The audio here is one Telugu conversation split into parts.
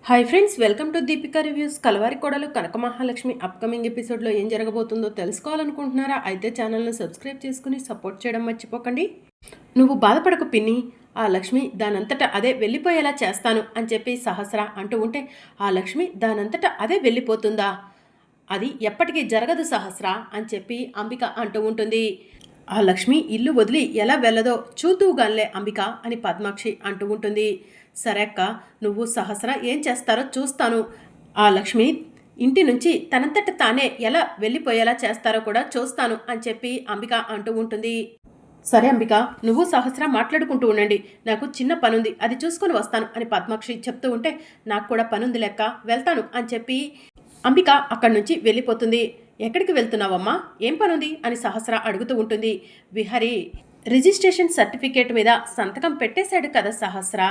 Hi friends, welcome to Deepika reviews. Kalavari Kodalu Kanaka Mahalakshmi upcoming ఎపిసోడ్లో ఏం జరగబోతుందో తెలుసుకోవాలనుకుంటున్నారా? అయితే ఛానల్ను సబ్స్క్రైబ్ చేసుకుని సపోర్ట్ చేయడం మర్చిపోకండి. నువ్వు బాధపడకు పిన్ని, ఆ లక్ష్మి దానంతటా అదే వెళ్ళిపోయేలా చేస్తాను అని చెప్పి సహస్ర అంటూ ఉంటే, ఆ లక్ష్మి దానంతటా అదే వెళ్ళిపోతుందా? అది ఎప్పటికీ జరగదు సహస్ర అని చెప్పి అంబిక అంటూ ఉంటుంది. ఆ లక్ష్మి ఇల్లు వదిలి ఎలా వెళ్ళదో చూతూగాన్లే అంబిక అని పద్మాక్షి అంటూ ఉంటుంది. సరే అక్క, నువ్వు సహస్ర ఏం చేస్తారో చూస్తాను. ఆ లక్ష్మి ఇంటి నుంచి తనంతట తానే ఎలా వెళ్ళిపోయేలా చేస్తారో కూడా చూస్తాను అని చెప్పి అంబిక అంటూ ఉంటుంది. సరే అంబిక, నువ్వు సహస్ర మాట్లాడుకుంటూ ఉండండి, నాకు చిన్న పనుంది, అది చూసుకొని వస్తాను అని పద్మాక్షి చెప్తూ ఉంటే, నాకు కూడా పనుంది లెక్క, వెళ్తాను అని చెప్పి అంబిక అక్కడి నుంచి వెళ్ళిపోతుంది. ఎక్కడికి వెళ్తున్నావమ్మా, ఏం పనుంది అని సహస్ర అడుగుతూ ఉంటుంది. విహరి రిజిస్ట్రేషన్ సర్టిఫికేట్ మీద సంతకం పెట్టేశాడు కదా సహస్ర,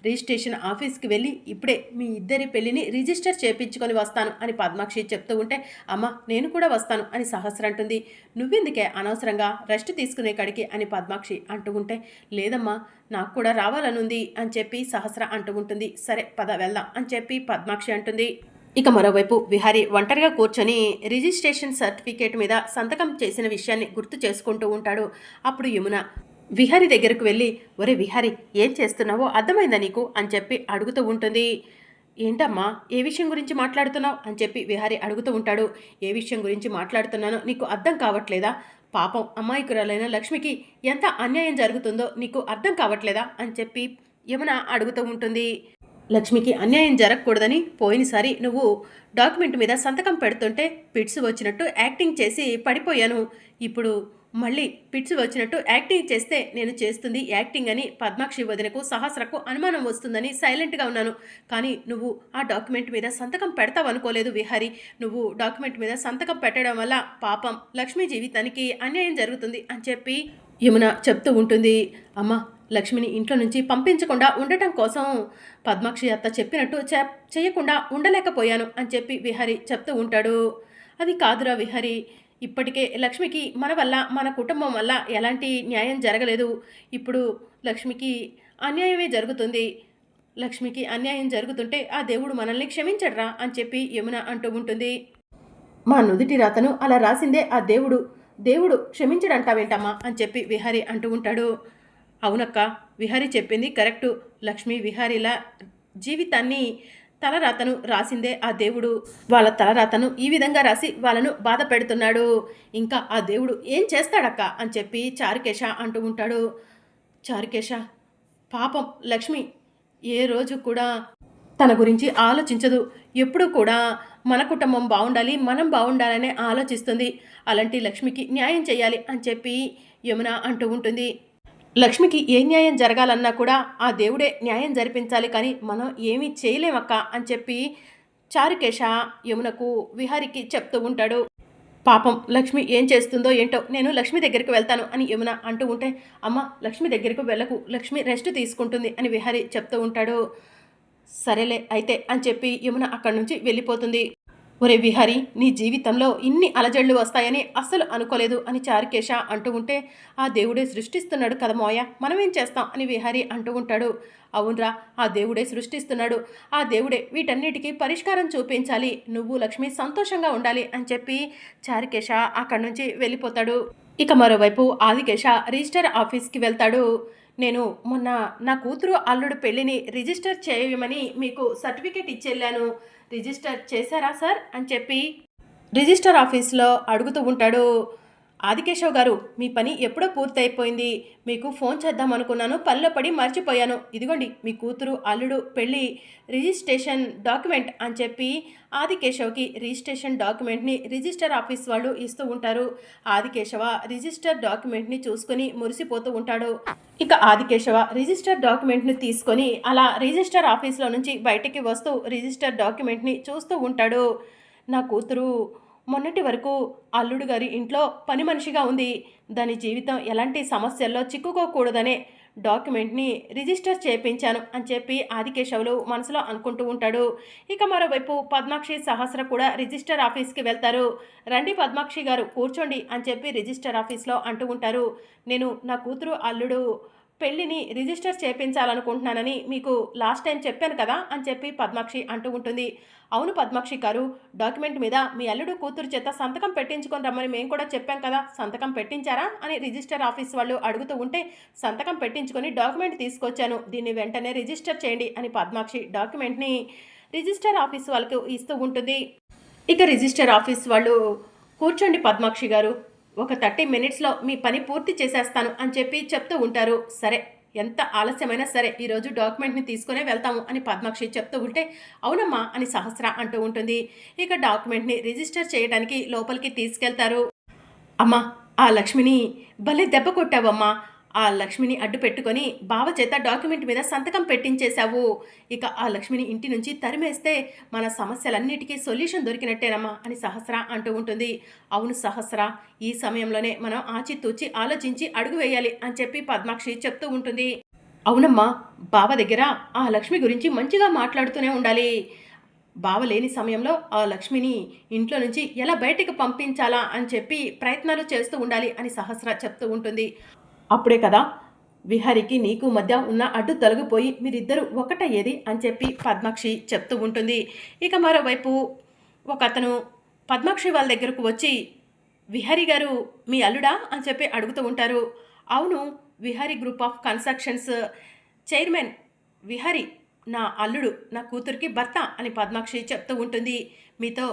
రిజిస్ట్రేషన్ ఆఫీస్కి వెళ్ళి ఇప్పుడే మీ ఇద్దరి పెళ్లిని రిజిస్టర్ చేయించుకొని వస్తాను అని పద్మాక్షి చెప్తూ ఉంటే, అమ్మ నేను కూడా వస్తాను అని సహస్ర అంటుంది. నువ్వెందుకే అనవసరంగా రెస్ట్ తీసుకునే కాడికి అని పద్మాక్షి అంటూ ఉంటే, లేదమ్మా నాకు కూడా రావాలనుంది అని చెప్పి సహస్ర అంటూ ఉంటుంది. సరే పద వెళ్దాం అని చెప్పి పద్మాక్షి అంటుంది. ఇక మరోవైపు విహారీ ఒంటరిగా కూర్చొని రిజిస్ట్రేషన్ సర్టిఫికేట్ మీద సంతకం చేసిన విషయాన్ని గుర్తు చేసుకుంటూ ఉంటాడు. అప్పుడు యమున విహారీ దగ్గరకు వెళ్ళి, ఒరే విహారీ ఏం చేస్తున్నావో అర్థమైందా నీకు అని చెప్పి అడుగుతూ ఉంటుంది. ఏంటమ్మా ఏ విషయం గురించి మాట్లాడుతున్నావు అని చెప్పి విహారీ అడుగుతూ ఉంటాడు. ఏ విషయం గురించి మాట్లాడుతున్నానో నీకు అర్థం కావట్లేదా? పాపం అమాయకురాలైన లక్ష్మికి ఎంత అన్యాయం జరుగుతుందో నీకు అర్థం కావట్లేదా అని చెప్పి యమున అడుగుతూ ఉంటుంది. లక్ష్మికి అన్యాయం జరగకూడదని పోయినసారి నువ్వు డాక్యుమెంట్ మీద సంతకం పెడుతుంటే పిట్స్ వచ్చినట్టు యాక్టింగ్ చేసి పడిపోయాను. ఇప్పుడు మళ్ళీ పిట్స్ వచ్చినట్టు యాక్టింగ్ చేస్తే నేను చేస్తుంది యాక్టింగ్ అని పద్మాక్షి వదినకు సహస్రకు అనుమానం వస్తుందని సైలెంట్గా ఉన్నాను. కానీ నువ్వు ఆ డాక్యుమెంట్ మీద సంతకం పెడతావు అనుకోలేదు విహారీ. నువ్వు డాక్యుమెంట్ మీద సంతకం పెట్టడం వల్ల పాపం లక్ష్మి జీవితానికి అన్యాయం జరుగుతుంది అని చెప్పి యమున చెప్తూ ఉంటుంది. అమ్మ, లక్ష్మిని ఇంట్లో నుంచి పంపించకుండా ఉండటం కోసం పద్మాక్షి అత్త చెప్పినట్టు చేయకుండా ఉండలేకపోయాను అని చెప్పి విహరి చెప్తూ ఉంటాడు. అది కాదురా విహరి, ఇప్పటికే లక్ష్మికి మన వల్ల మన కుటుంబం వల్ల ఎలాంటి న్యాయం జరగలేదు. ఇప్పుడు లక్ష్మికి అన్యాయమే జరుగుతుంది. లక్ష్మికి అన్యాయం జరుగుతుంటే ఆ దేవుడు మనల్ని క్షమించడ్రా అని చెప్పి యమున అంటూ ఉంటుంది. మా నుదిటి రాతను అలా రాసిందే ఆ దేవుడు, దేవుడు క్షమించడంటావేంటమ్మా అని చెప్పి విహారీ అంటూ ఉంటాడు. అవునక్క, విహారీ చెప్పింది కరెక్టు. లక్ష్మి విహారీల జీవితాన్ని తలరాతను రాసిందే ఆ దేవుడు. వాళ్ళ తలరాతను ఈ విధంగా రాసి వాళ్ళను బాధ పెడుతున్నాడు. ఇంకా ఆ దేవుడు ఏం చేస్తాడక్క అని చెప్పి చారుకేశ అంటూ ఉంటాడు. చారుకేశ, పాపం లక్ష్మి ఏ రోజు కూడా తన గురించి ఆలోచించదు. ఎప్పుడు కూడా మన కుటుంబం బాగుండాలి, మనం బాగుండాలనే ఆలోచిస్తుంది. అలాంటి లక్ష్మికి న్యాయం చేయాలి అని చెప్పి యమున అంటూ ఉంటుంది. లక్ష్మికి ఏ న్యాయం జరగాలన్నా కూడా ఆ దేవుడే న్యాయం జరిపించాలి, కానీ మనం ఏమీ చేయలేమక్క అని చెప్పి చారుకేశ యమునకు విహారికి చెప్తూ ఉంటాడు. పాపం లక్ష్మి ఏం చేస్తుందో ఏంటో, నేను లక్ష్మి దగ్గరికి వెళ్తాను అని యమున అంటూ ఉంటే, అమ్మ లక్ష్మి దగ్గరకు వెళ్ళకు, లక్ష్మి రెస్ట్ తీసుకుంటుంది అని విహారి చెప్తూ ఉంటాడు. సరేలే అయితే అని చెప్పి యమున అక్కడి నుంచి వెళ్ళిపోతుంది. ఒరే విహారీ, నీ జీవితంలో ఇన్ని అలజడులు వస్తాయని అస్సలు అనుకోలేదు అని చారుకేశ అంటూ ఉంటే, ఆ దేవుడే సృష్టిస్తున్నాడు కదా మోయ, మనమేం చేస్తాం అని విహారీ అంటూ ఉంటాడు. అవునరా, ఆ దేవుడే సృష్టిస్తున్నాడు, ఆ దేవుడే వీటన్నిటికీ పరిష్కారం చూపించాలి, నువ్వు లక్ష్మి సంతోషంగా ఉండాలి అని చెప్పి చారుకేశ అక్కడి నుంచి వెళ్ళిపోతాడు. ఇక మరోవైపు ఆదికేశ రిజిస్టర్ ఆఫీస్కి వెళ్తాడు. నేను మొన్న నా కూతురు అల్లుడు పెళ్లిని రిజిస్టర్ చేయమని మీకు సర్టిఫికేట్ ఇచ్చెళ్ళాను, రిజిస్టర్ చేశారా సార్ అని చెప్పి రిజిస్టర్ ఆఫీస్లో అడుగుతూ ఉంటాడు. ఆదికేశవ్ గారు, మీ పని ఎప్పుడో పూర్తయిపోయింది, మీకు ఫోన్ చేద్దాం అనుకున్నాను, పనిలో పడి మర్చిపోయాను, ఇదిగోండి మీ కూతురు అల్లుడు పెళ్ళి రిజిస్ట్రేషన్ డాక్యుమెంట్ అని చెప్పి ఆదికేశవ్కి రిజిస్ట్రేషన్ డాక్యుమెంట్ని రిజిస్టర్ ఆఫీస్ వాళ్ళు ఇస్తూ ఉంటారు. ఆదికేశవ రిజిస్టర్ డాక్యుమెంట్ని చూసుకొని మురిసిపోతూ ఉంటాడు. ఇక ఆదికేశవ రిజిస్టర్ డాక్యుమెంట్ని తీసుకొని అలా రిజిస్టర్ ఆఫీస్లో నుంచి బయటికి వస్తూ రిజిస్టర్ డాక్యుమెంట్ని చూస్తూ ఉంటాడు. నా కూతురు మొన్నటి వరకు అల్లుడు గారి ఇంట్లో పని మనిషిగా ఉంది, దాని జీవితం ఎలాంటి సమస్యల్లో చిక్కుకోకూడదనే డాక్యుమెంట్ని రిజిస్టర్ చేయించాను అని చెప్పి ఆదికేశవులు మనసులో అనుకుంటూ ఉంటాడు. ఇక మరోవైపు పద్మాక్షి సహస్ర కూడా రిజిస్టర్ ఆఫీస్కి వెళ్తారు. రండి పద్మాక్షి గారు కూర్చోండి అని చెప్పి రిజిస్టర్ ఆఫీస్లో అంటూ ఉంటారు. నేను నా కూతురు అల్లుడు పెళ్ళిని రిజిస్టర్ చేపించాలనుకుంటున్నానని మీకు లాస్ట్ టైం చెప్పాను కదా అని చెప్పి పద్మాక్షి అంటూ ఉంటుంది. అవును పద్మాక్షి గారు, డాక్యుమెంట్ మీద మీ అల్లుడు కూతురు చేత సంతకం పెట్టించుకొని రమ్మని మేము కూడా చెప్పాం కదా, సంతకం పెట్టించారా అని రిజిస్టర్ ఆఫీస్ వాళ్ళు అడుగుతూ ఉంటే సంతకం పెట్టించుకొని డాక్యుమెంట్ తీసుకొచ్చాను, దీన్ని వెంటనే రిజిస్టర్ చేయండి అని పద్మాక్షి డాక్యుమెంట్ని రిజిస్టర్ ఆఫీస్ వాళ్ళకు ఇస్తూ ఉంటుంది. ఇక రిజిస్టర్ ఆఫీస్ వాళ్ళు కూర్చోండి పద్మాక్షి గారు, ఒక 30 మినిట్స్లో మీ పని పూర్తి చేసేస్తాను అని చెప్పి చెప్తూ ఉంటారు. సరే, ఎంత ఆలస్యమైనా సరే ఈరోజు డాక్యుమెంట్ని తీసుకునే వెళ్తాము అని పద్మాక్షి చెప్తూ ఉంటే అవునమ్మా అని సహస్ర అంటూ ఉంటుంది. ఇక డాక్యుమెంట్ని రిజిస్టర్ చేయడానికి లోపలికి తీసుకెళ్తారు. అమ్మా, ఆ లక్ష్మిని భలే దెబ్బ కొట్టావమ్మా, ఆ లక్ష్మిని అడ్డు పెట్టుకొని బావ చేత డాక్యుమెంట్ మీద సంతకం పెట్టించేశావు. ఇక ఆ లక్ష్మిని ఇంటి నుంచి తరిమేస్తే మన సమస్యలన్నిటికీ సొల్యూషన్ దొరికినట్టేనమ్మా అని సహస్ర అంటూ ఉంటుంది. అవును సహస్ర, ఈ సమయంలోనే మనం ఆచితూచి ఆలోచించి అడుగు వేయాలి అని చెప్పి పద్మాక్షి చెప్తూ ఉంటుంది. అవునమ్మా, బావ దగ్గర ఆ లక్ష్మి గురించి మంచిగా మాట్లాడుతూనే ఉండాలి. బావ లేని సమయంలో ఆ లక్ష్మిని ఇంట్లో నుంచి ఎలా బయటికి పంపించాలా అని చెప్పి ప్రయత్నాలు చేస్తూ ఉండాలి అని సహస్ర చెప్తూ ఉంటుంది. అప్పుడే కదా విహారికి నీకు మధ్య ఉన్న అడ్డు తొలగిపోయి మీరిద్దరూ ఒకటయ్యేది అని చెప్పి పద్మాక్షి చెప్తూ ఉంటుంది. ఇక మరోవైపు ఒక అతను పద్మాక్షి వాళ్ళ దగ్గరకు వచ్చి విహారీ గారు మీ అల్లుడా అని చెప్పి అడుగుతూ ఉంటారు. అవును, Vihari group of constructions chairman Vihari నా అల్లుడు, నా కూతురికి భర్త అని పద్మాక్షి చెప్తూ ఉంటుంది. మీతో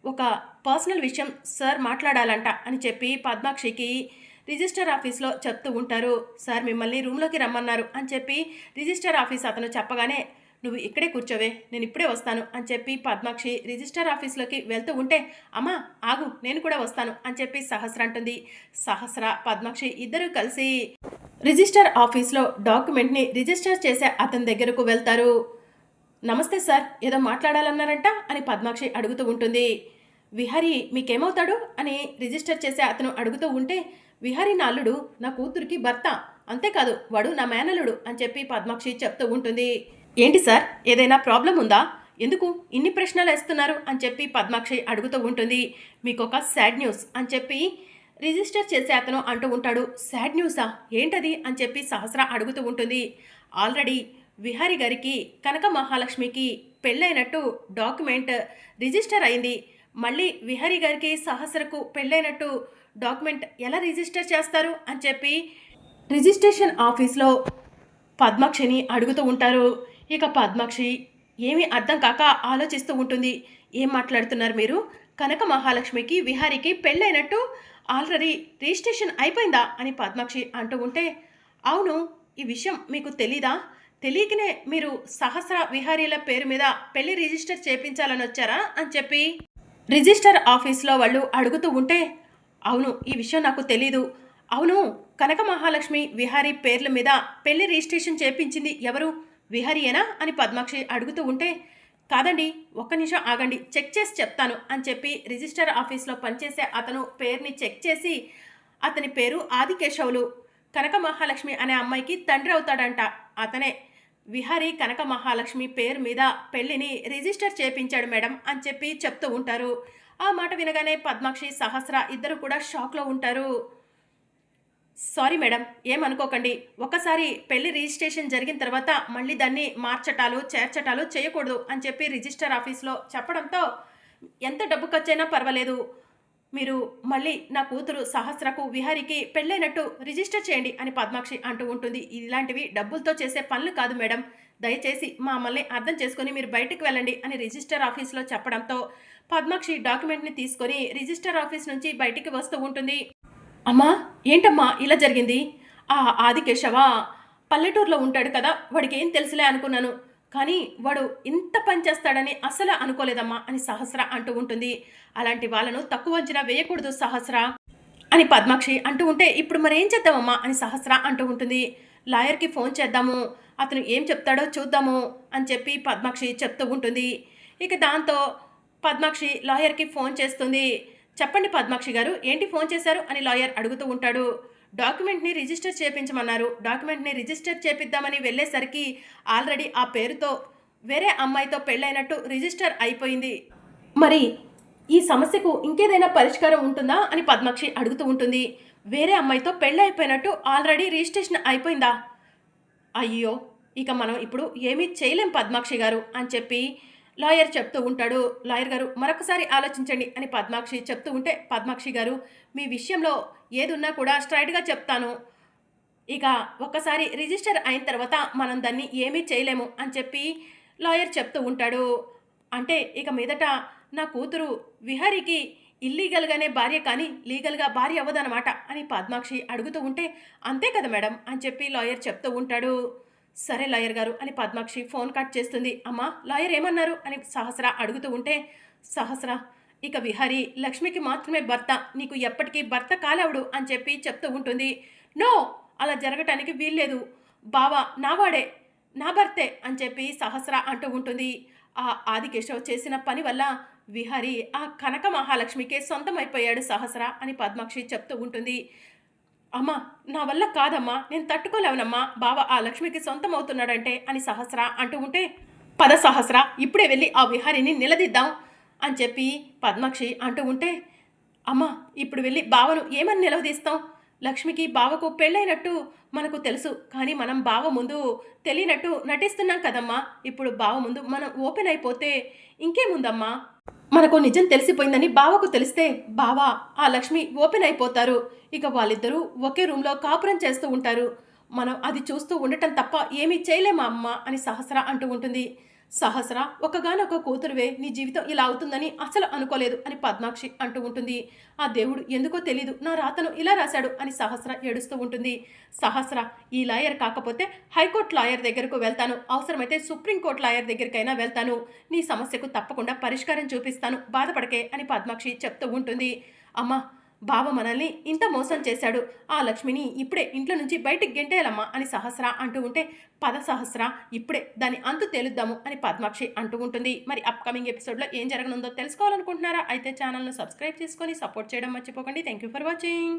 ఒక పర్సనల్ విషయం సార్ మాట్లాడాలంట అని చెప్పి పద్మాక్షికి రిజిస్టర్ ఆఫీస్లో చెప్తూ ఉంటారు. సార్ మిమ్మల్ని రూమ్లోకి రమ్మన్నారు అని చెప్పి రిజిస్టర్ ఆఫీస్ అతను చెప్పగానే నువ్వు ఇక్కడే కూర్చోవే, నేను ఇప్పుడే వస్తాను అని చెప్పి పద్మాక్షి రిజిస్టర్ ఆఫీస్లోకి వెళ్తూ ఉంటే అమ్మా ఆగు, నేను కూడా వస్తాను అని చెప్పి సహస్ర అంటుంది. సహస్ర పద్మాక్షి ఇద్దరూ కలిసి రిజిస్టర్ ఆఫీస్లో డాక్యుమెంట్ని రిజిస్టర్ చేసే అతని దగ్గరకు వెళ్తారు. నమస్తే సార్, ఏదో మాట్లాడాలన్నారంట అని పద్మాక్షి అడుగుతూ ఉంటుంది. విహారీ మీకేమవుతాడు అని రిజిస్టర్ చేసే అతను అడుగుతూ ఉంటే విహారీ నా అల్లుడు, నా కూతురికి భర్త, అంతేకాదు వాడు నా మేనల్లుడు అని చెప్పి పద్మాక్షి చెప్తూ ఉంటుంది. ఏంటి సార్, ఏదైనా ప్రాబ్లం ఉందా, ఎందుకు ఇన్ని ప్రశ్నలు వేస్తున్నారు అని చెప్పి పద్మాక్షి అడుగుతూ ఉంటుంది. మీకు ఒక సాడ్ న్యూస్ అని చెప్పి రిజిస్టర్ చేసే అతను అంటూ ఉంటాడు. సాడ్ న్యూసా, ఏంటది అని చెప్పి సహస్ర అడుగుతూ ఉంటుంది. ఆల్రెడీ విహారీ గారికి కనక మహాలక్ష్మికి పెళ్ళైనట్టు డాక్యుమెంట్ రిజిస్టర్ అయింది. మళ్ళీ విహారీ గారికి సహస్రకు పెళ్ళైనట్టు డాక్యుమెంట్ ఎలా రిజిస్టర్ చేస్తారు అని చెప్పి రిజిస్ట్రేషన్ ఆఫీస్లో పద్మాక్షిని అడుగుతూ ఉంటారు. ఇక పద్మాక్షి ఏమీ అర్థం కాక ఆలోచిస్తూ ఉంటుంది. ఏం మాట్లాడుతున్నారు మీరు, కనక మహాలక్ష్మికి విహారీకి పెళ్ళైనట్టు ఆల్రెడీ రిజిస్ట్రేషన్ అయిపోయిందా అని పద్మాక్షి అంటూ ఉంటే అవును, ఈ విషయం మీకు తెలీదా, తెలియకనే మీరు సహస్ర విహారీల పేరు మీద పెళ్లి రిజిస్టర్ చేయించాలని వచ్చారా అని చెప్పి రిజిస్టర్ ఆఫీస్లో వాళ్ళు అడుగుతూ ఉంటే అవును, ఈ విషయం నాకు తెలీదు. అవును, కనక మహాలక్ష్మి విహారీ పేర్ల మీద పెళ్లి రిజిస్ట్రేషన్ చేయించింది ఎవరు, విహారీయేనా అని పద్మాక్షి అడుగుతూ ఉంటే కాదండి, ఒక్క నిమిషం ఆగండి, చెక్ చేసి చెప్తాను అని చెప్పి రిజిస్టర్ ఆఫీస్లో పనిచేసే అతను పేరుని చెక్ చేసి అతని పేరు ఆదికేశవులు, కనక మహాలక్ష్మి అనే అమ్మాయికి తండ్రి అవుతాడంట. అతనే విహారీ కనక మహాలక్ష్మి పేరు మీద పెళ్లిని రిజిస్టర్ చేయించాడు మేడం అని చెప్పి చెప్తూ ఉంటారు. ఆ మాట వినగానే పద్మాక్షి సహస్ర ఇద్దరు కూడా షాక్లో ఉంటారు. సారీ మేడం, ఏమనుకోకండి, ఒకసారి పెళ్లి రిజిస్ట్రేషన్ జరిగిన తర్వాత మళ్ళీ దాన్ని మార్చటాలు చేర్చటాలు చేయకూడదు అని చెప్పి రిజిస్టర్ ఆఫీస్లో చెప్పడంతో ఎంత డబ్బు ఖర్చైనా పర్వాలేదు, మీరు మళ్ళీ నా కూతురు సహస్రకు విహారీకి పెళ్ళైనట్టు రిజిస్టర్ చేయండి అని పద్మాక్షి అంటూ ఉంటుంది. ఇలాంటివి డబ్బులతో చేసే పనులు కాదు మేడం, దయచేసి మమ్మల్ని అర్థం చేసుకొని మీరు బయటకు వెళ్ళండి అని రిజిస్టర్ ఆఫీస్లో చెప్పడంతో పద్మాక్షి డాక్యుమెంట్ని తీసుకొని రిజిస్టర్ ఆఫీస్ నుంచి బయటికి వస్తూ ఉంటుంది. అమ్మా ఏంటమ్మా ఇలా జరిగింది, ఆ ఆదికేశవ పల్లెటూరులో ఉంటాడు కదా, వాడికి ఏం తెలుసులే అనుకున్నాను, కానీ వాడు ఇంత పని చేస్తాడని అసలు అనుకోలేదమ్మా అని సహస్ర అంటూ ఉంటుంది. అలాంటి వాళ్ళను తక్కువ అంచనా వేయకూడదు సహస్ర అని పద్మాక్షి అంటూ ఉంటే ఇప్పుడు మరేం చేద్దామమ్మా అని సహస్ర అంటూ ఉంటుంది. లాయర్కి ఫోన్ చేద్దాము, అతను ఏం చెప్తాడో చూద్దాము అని చెప్పి పద్మాక్షి చెప్తూ ఉంటుంది. ఇక దాంతో పద్మాక్షి లాయర్కి ఫోన్ చేస్తుంది. చెప్పండి పద్మాక్షి గారు, ఏంటి ఫోన్ చేశారు అని లాయర్ అడుగుతూ ఉంటాడు. డాక్యుమెంట్ని రిజిస్టర్ చేయించమన్నారు, డాక్యుమెంట్ని రిజిస్టర్ చేపిద్దామని వెళ్ళేసరికి ఆల్రెడీ ఆ పేరుతో వేరే అమ్మాయితో పెళ్ళైనట్టు రిజిస్టర్ అయిపోయింది. మరి ఈ సమస్యకు ఇంకేదైనా పరిష్కారం ఉంటుందా అని పద్మాక్షి అడుగుతూ ఉంటుంది. వేరే అమ్మాయితో పెళ్ళైపోయినట్టు ఆల్రెడీ రిజిస్ట్రేషన్ అయిపోయిందా, అయ్యో! ఇక మనం ఇప్పుడు ఏమీ చేయలేం పద్మాక్షి గారు అని చెప్పి లాయర్ చెప్తూ ఉంటాడు. లాయర్ గారు మరొకసారి ఆలోచించండి అని పద్మాక్షి చెప్తూ ఉంటే, పద్మాక్షి గారు మీ విషయంలో ఏదున్నా కూడా స్ట్రెయిట్‌గా చెప్తాను. ఇక ఒక్కసారి రిజిస్టర్ అయిన తర్వాత మనం దాన్ని ఏమీ చేయలేము అని చెప్పి లాయర్ చెప్తూ ఉంటాడు. అంటే ఇక మీదట నా కూతురు విహారికి ఇల్లీగల్‌గానే భార్య కానీ లీగల్‌గా భార్య అవ్వదనమాట అని పద్మాక్షి అడుగుతూ ఉంటే, అంతే కదా మేడం అని చెప్పి లాయర్ చెప్తూ ఉంటాడు. సరే లాయర్ గారు అని పద్మాక్షి ఫోన్ కట్ చేస్తుంది. అమ్మా లాయర్ ఏమన్నారు అని సహస్ర అడుగుతూ ఉంటే, సహస్ర ఇక విహారి లక్ష్మికి మాత్రమే భర్త, నీకు ఎప్పటికీ భర్త కాలేవుడు అని చెప్పి చెప్తూ ఉంటుంది. నో అలా జరగటానికి వీల్లేదు. బావ నావాడే, నా భర్తే అని చెప్పి సహస్ర అంటూ ఉంటుంది. ఆ ఆదికేశవ్ చేసిన పని వల్ల విహారి ఆ కనక మహాలక్ష్మికే సొంతమైపోయాడు సహస్ర అని పద్మాక్షి చెప్తూ ఉంటుంది. అమ్మా నా వల్ల కాదమ్మా, నేను తట్టుకోలేవనమ్మా, బావ ఆ లక్ష్మికి సొంతం అవుతున్నాడంటే అని సహస్ర అంటూ ఉంటే, పద సహస్ర ఇప్పుడే వెళ్ళి ఆ విహారిని నిలదీద్దాం అని చెప్పి పద్మాక్షి అంటూ ఉంటే, అమ్మా ఇప్పుడు వెళ్ళి బావను ఏమని నిలదీస్తాం? లక్ష్మికి బావకు పెళ్ళైనట్టు మనకు తెలుసు, కానీ మనం బావ ముందు తెలియనట్టు నటిస్తున్నాం కదమ్మా. ఇప్పుడు బావ ముందు మనం ఓపెన్ అయిపోతే ఇంకేముందమ్మా, మనకు నిజం తెలిసిపోయిందని బావకు తెలిస్తే బావ ఆ లక్ష్మి ఓపెన్ అయిపోతారు. ఇక వాళ్ళిద్దరూ ఒకే రూమ్లో కాపురం చేస్తూ ఉంటారు. మనం అది చూస్తూ ఉండటం తప్ప ఏమీ చేయలేమా అమ్మ అని సహస్ర అంటూ ఉంటుంది. సహస్ర ఒక్కగానొక్క కూతురువే, నీ జీవితం ఇలా అవుతుందని అసలు అనుకోలేదు అని పద్మాక్షి అంటూ ఉంటుంది. ఆ దేవుడు ఎందుకో తెలీదు నా రాతను ఇలా రాశాడు అని సహస్ర ఏడుస్తూ ఉంటుంది. సహస్ర ఈ లాయర్ కాకపోతే హైకోర్టు లాయర్ దగ్గరకు వెళ్తాను, అవసరమైతే సుప్రీంకోర్టు లాయర్ దగ్గరికైనా వెళ్తాను, నీ సమస్యకు తప్పకుండా పరిష్కారం చూపిస్తాను, బాధపడకే అని పద్మాక్షి చెప్తూ ఉంటుంది. అమ్మా బావ మనల్ని ఇంత మోసం చేశాడు, ఆ లక్ష్మిని ఇప్పుడే ఇంట్లో నుంచి బయటికి గెంటేయాలమ్మా అని సహస్ర అంటూ ఉంటే, పద సహస్ర ఇప్పుడే దాని అంతు తేలుద్దాము అని పద్మాక్షి అంటూ ఉంటుంది. మరి అప్కమింగ్ ఎపిసోడ్లో ఏం జరగనుందో తెలుసుకోవాలనుకుంటున్నారా? అయితే ఛానల్ను సబ్స్క్రైబ్ చేసుకొని సపోర్ట్ చేయడం మర్చిపోకండి. Thank you for watching.